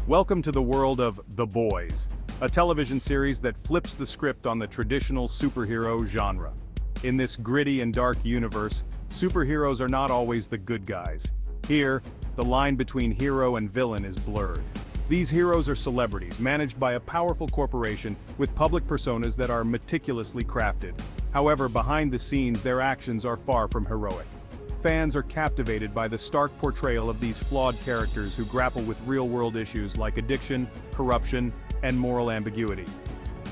Welcome to the world of The Boys, a television series that flips the script on the traditional superhero genre. In this gritty and dark universe, superheroes are not always the good guys. Here, the line between hero and villain is blurred. These heroes are celebrities, managed by a powerful corporation with public personas that are meticulously crafted. However, behind the scenes, their actions are far from heroic. Fans are captivated by the stark portrayal of these flawed characters who grapple with real-world issues like addiction, corruption, and moral ambiguity.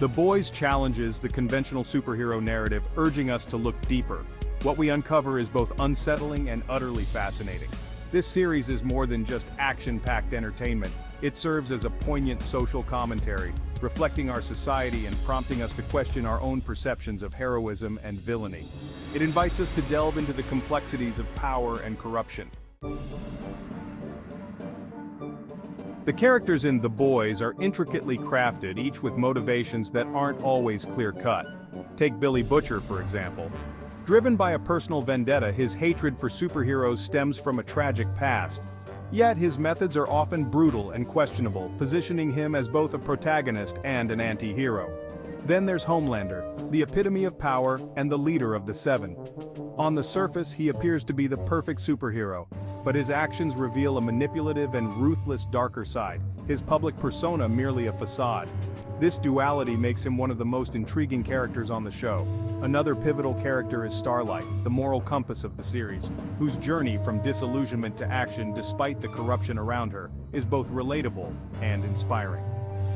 The Boys challenges the conventional superhero narrative, urging us to look deeper. What we uncover is both unsettling and utterly fascinating. This series is more than just action-packed entertainment. It serves as a poignant social commentary, reflecting our society and prompting us to question our own perceptions of heroism and villainy. It invites us to delve into the complexities of power and corruption. The characters in The Boys are intricately crafted, each with motivations that aren't always clear-cut. Take Billy Butcher, for example. Driven by a personal vendetta, his hatred for superheroes stems from a tragic past. Yet his methods are often brutal and questionable, positioning him as both a protagonist and an anti-hero. Then there's Homelander, the epitome of power and the leader of the Seven. On the surface, he appears to be the perfect superhero, but his actions reveal a manipulative and ruthless darker side, his public persona merely a facade. This duality makes him one of the most intriguing characters on the show. Another pivotal character is Starlight, the moral compass of the series, whose journey from disillusionment to action despite the corruption around her is both relatable and inspiring.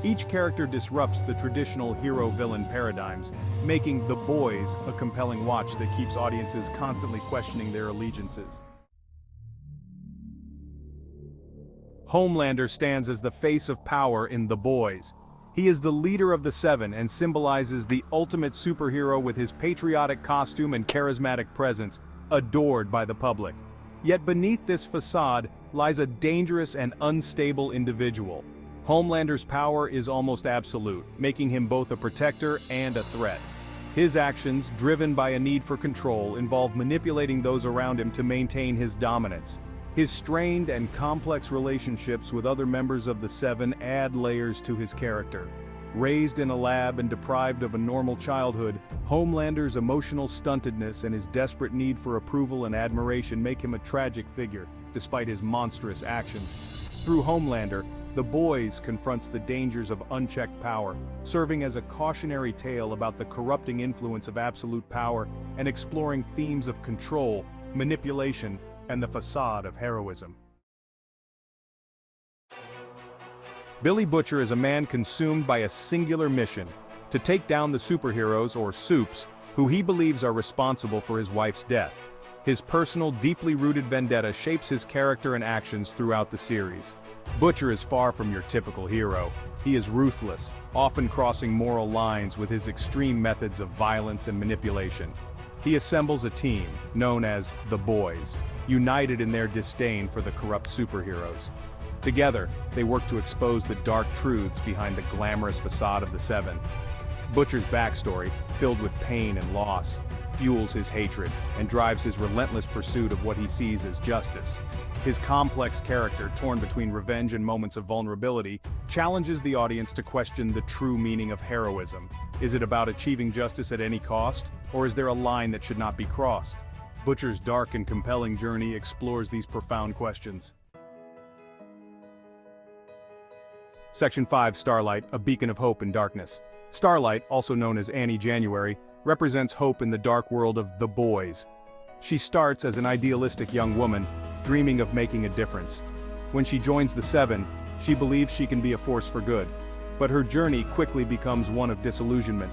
Each character disrupts the traditional hero-villain paradigms, making The Boys a compelling watch that keeps audiences constantly questioning their allegiances. Homelander stands as the face of power in The Boys. He is the leader of the Seven and symbolizes the ultimate superhero with his patriotic costume and charismatic presence, adored by the public. Yet beneath this facade lies a dangerous and unstable individual. Homelander's power is almost absolute, making him both a protector and a threat. His actions, driven by a need for control, involve manipulating those around him to maintain his dominance. His strained and complex relationships with other members of the Seven add layers to his character. Raised in a lab and deprived of a normal childhood, Homelander's emotional stuntedness and his desperate need for approval and admiration make him a tragic figure, despite his monstrous actions. Through Homelander, The Boys confronts the dangers of unchecked power, serving as a cautionary tale about the corrupting influence of absolute power and exploring themes of control, manipulation, and the facade of heroism. Billy Butcher is a man consumed by a singular mission: to take down the superheroes, or Supes, who he believes are responsible for his wife's death. His personal, deeply rooted vendetta shapes his character and actions throughout the series. Butcher is far from your typical hero. He is ruthless, often crossing moral lines with his extreme methods of violence and manipulation. He assembles a team, known as The Boys, united in their disdain for the corrupt superheroes. Together, they work to expose the dark truths behind the glamorous facade of the Seven. Butcher's backstory, filled with pain and loss, fuels his hatred and drives his relentless pursuit of what he sees as justice. His complex character, torn between revenge and moments of vulnerability, challenges the audience to question the true meaning of heroism. Is it about achieving justice at any cost, or is there a line that should not be crossed? Butcher's dark and compelling journey explores these profound questions. Section 5, Starlight, a beacon of hope in darkness. Starlight, also known as Annie January, represents hope in the dark world of The Boys. She starts as an idealistic young woman, dreaming of making a difference. When she joins the Seven, she believes she can be a force for good. But her journey quickly becomes one of disillusionment.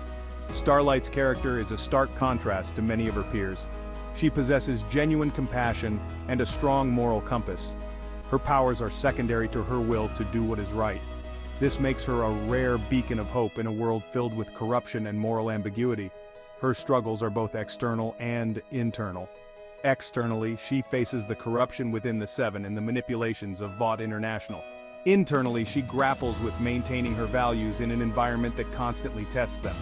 Starlight's character is a stark contrast to many of her peers. She possesses genuine compassion and a strong moral compass. Her powers are secondary to her will to do what is right. This makes her a rare beacon of hope in a world filled with corruption and moral ambiguity. Her struggles are both external and internal. Externally, she faces the corruption within the Seven and the manipulations of Vought International. Internally, she grapples with maintaining her values in an environment that constantly tests them.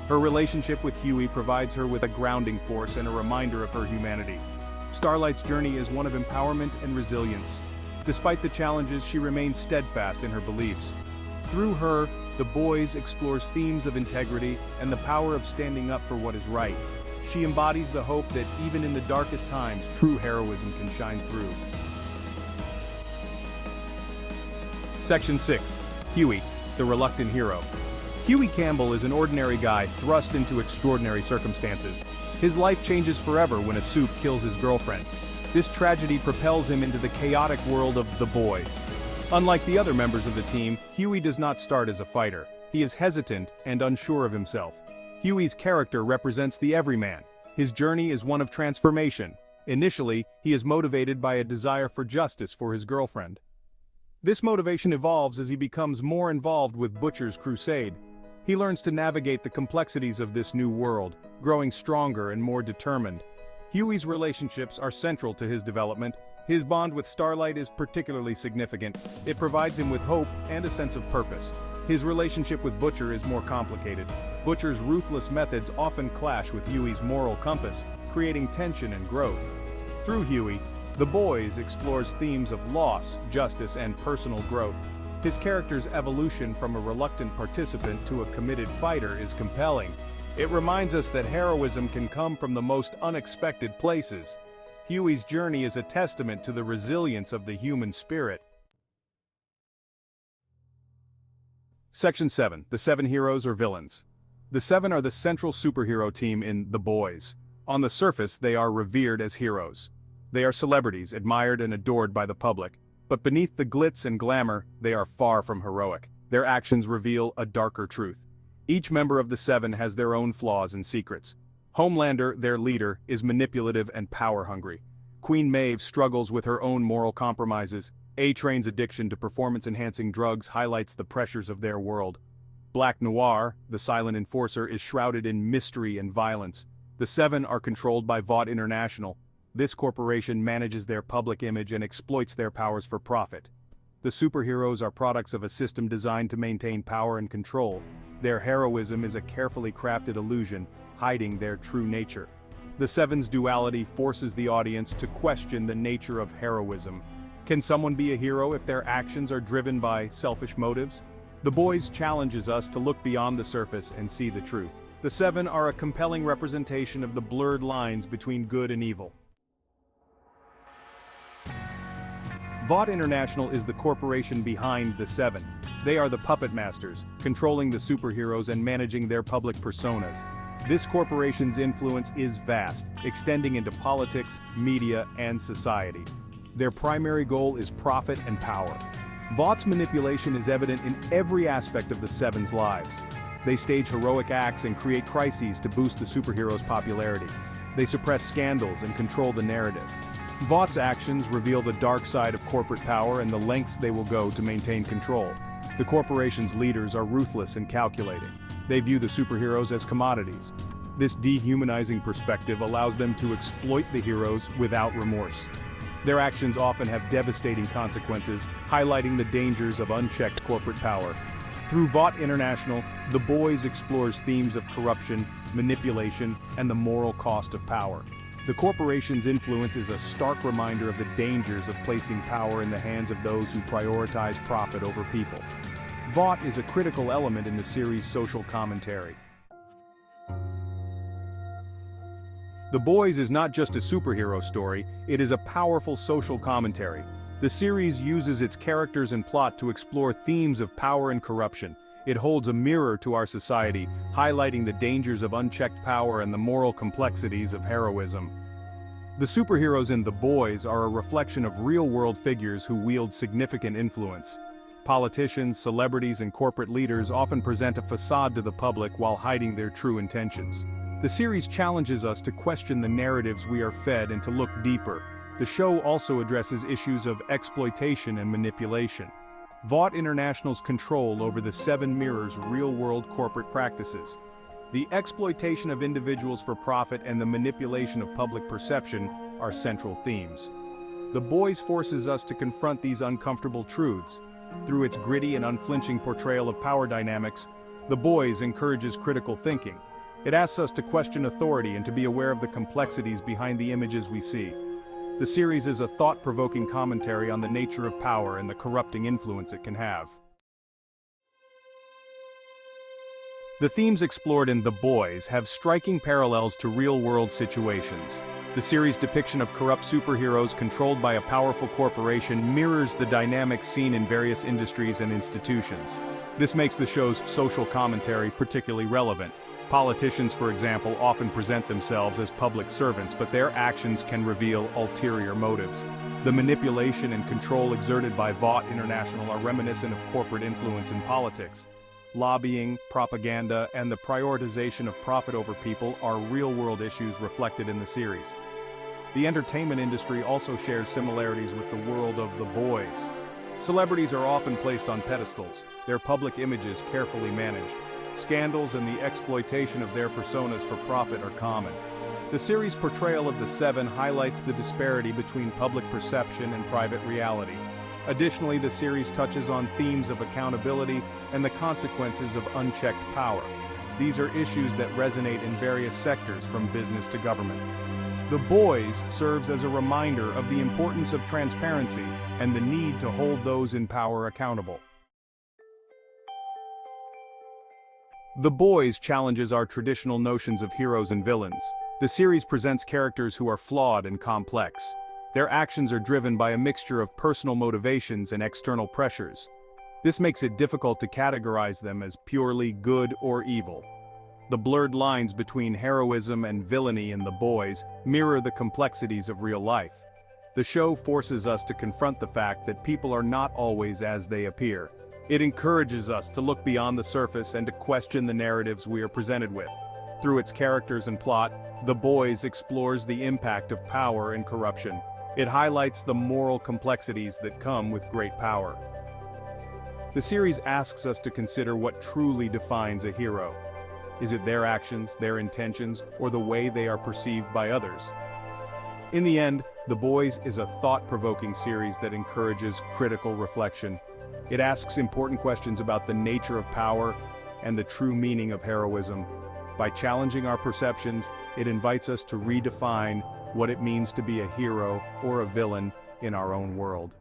Her relationship with Hughie provides her with a grounding force and a reminder of her humanity. Starlight's journey is one of empowerment and resilience. Despite the challenges, she remains steadfast in her beliefs. Through her, The Boys explores themes of integrity and the power of standing up for what is right. She embodies the hope that even in the darkest times, true heroism can shine through. Section 6. Hughie, the reluctant hero. Hughie Campbell is an ordinary guy thrust into extraordinary circumstances. His life changes forever when a Supe kills his girlfriend. This tragedy propels him into the chaotic world of the boys. Unlike the other members of the team, Hughie does not start as a fighter. He is hesitant and unsure of himself. Hughie's character represents the everyman. His journey is one of transformation. Initially, he is motivated by a desire for justice for his girlfriend. This motivation evolves as he becomes more involved with Butcher's crusade. He learns to navigate the complexities of this new world, growing stronger and more determined. Hughie's relationships are central to his development. His bond with Starlight is particularly significant. It provides him with hope and a sense of purpose. His relationship with Butcher is more complicated. Butcher's ruthless methods often clash with Hughie's moral compass, creating tension and growth. Through Hughie, The Boys explores themes of loss, justice, and personal growth. His character's evolution from a reluctant participant to a committed fighter is compelling. It reminds us that heroism can come from the most unexpected places. Hughie's journey is a testament to the resilience of the human spirit. Section 7. The Seven Heroes or Villains. The Seven are the central superhero team in The Boys. On the surface, they are revered as heroes. They are celebrities, admired and adored by the public. But beneath the glitz and glamour, they are far from heroic. Their actions reveal a darker truth. Each member of the Seven has their own flaws and secrets. Homelander, their leader, is manipulative and power-hungry. Queen Maeve struggles with her own moral compromises. A-Train's addiction to performance-enhancing drugs highlights the pressures of their world. Black Noir, the silent enforcer, is shrouded in mystery and violence. The Seven are controlled by Vought International. This corporation manages their public image and exploits their powers for profit. The superheroes are products of a system designed to maintain power and control. Their heroism is a carefully crafted illusion, hiding their true nature. The Seven's duality forces the audience to question the nature of heroism. Can someone be a hero if their actions are driven by selfish motives? The Boys challenges us to look beyond the surface and see the truth. The Seven are a compelling representation of the blurred lines between good and evil. Vought International is the corporation behind the Seven. They are the puppet masters, controlling the superheroes and managing their public personas. This corporation's influence is vast, extending into politics, media, and society. Their primary goal is profit and power. Vaught's manipulation is evident in every aspect of the Seven's lives. They stage heroic acts and create crises to boost the superheroes' popularity. They suppress scandals and control the narrative. Vaught's actions reveal the dark side of corporate power and the lengths they will go to maintain control. The corporation's leaders are ruthless and calculating. They view the superheroes as commodities. This dehumanizing perspective allows them to exploit the heroes without remorse. Their actions often have devastating consequences, highlighting the dangers of unchecked corporate power. Through Vought International, The Boys explores themes of corruption, manipulation, and the moral cost of power. The corporation's influence is a stark reminder of the dangers of placing power in the hands of those who prioritize profit over people. Vought is a critical element in the series' social commentary. The Boys is not just a superhero story, it is a powerful social commentary. The series uses its characters and plot to explore themes of power and corruption. It holds a mirror to our society, highlighting the dangers of unchecked power and the moral complexities of heroism. The superheroes in The Boys are a reflection of real-world figures who wield significant influence. Politicians, celebrities, and corporate leaders often present a facade to the public while hiding their true intentions. The series challenges us to question the narratives we are fed and to look deeper. The show also addresses issues of exploitation and manipulation. Vought International's control over the Seven mirrors real-world corporate practices. The exploitation of individuals for profit and the manipulation of public perception are central themes. The Boys forces us to confront these uncomfortable truths. Through its gritty and unflinching portrayal of power dynamics, The Boys encourages critical thinking. It asks us to question authority and to be aware of the complexities behind the images we see. The series is a thought-provoking commentary on the nature of power and the corrupting influence it can have. The themes explored in The Boys have striking parallels to real-world situations. The series' depiction of corrupt superheroes controlled by a powerful corporation mirrors the dynamics seen in various industries and institutions. This makes the show's social commentary particularly relevant. Politicians, for example, often present themselves as public servants, but their actions can reveal ulterior motives. The manipulation and control exerted by Vought International are reminiscent of corporate influence in politics. Lobbying, propaganda, and the prioritization of profit over people are real-world issues reflected in the series. The entertainment industry also shares similarities with the world of The Boys. Celebrities are often placed on pedestals, their public images carefully managed. Scandals and the exploitation of their personas for profit are common. The series' portrayal of the Seven highlights the disparity between public perception and private reality. Additionally, the series touches on themes of accountability and the consequences of unchecked power. These are issues that resonate in various sectors from business to government. The Boys serves as a reminder of the importance of transparency and the need to hold those in power accountable. The Boys challenges our traditional notions of heroes and villains. The series presents characters who are flawed and complex. Their actions are driven by a mixture of personal motivations and external pressures. This makes it difficult to categorize them as purely good or evil. The blurred lines between heroism and villainy in The Boys mirror the complexities of real life. The show forces us to confront the fact that people are not always as they appear. It encourages us to look beyond the surface and to question the narratives we are presented with. Through its characters and plot, The Boys explores the impact of power and corruption. It highlights the moral complexities that come with great power. The series asks us to consider what truly defines a hero. Is it their actions, their intentions, or the way they are perceived by others? In the end, The Boys is a thought-provoking series that encourages critical reflection. It asks important questions about the nature of power and the true meaning of heroism. By challenging our perceptions, it invites us to redefine what it means to be a hero or a villain in our own world.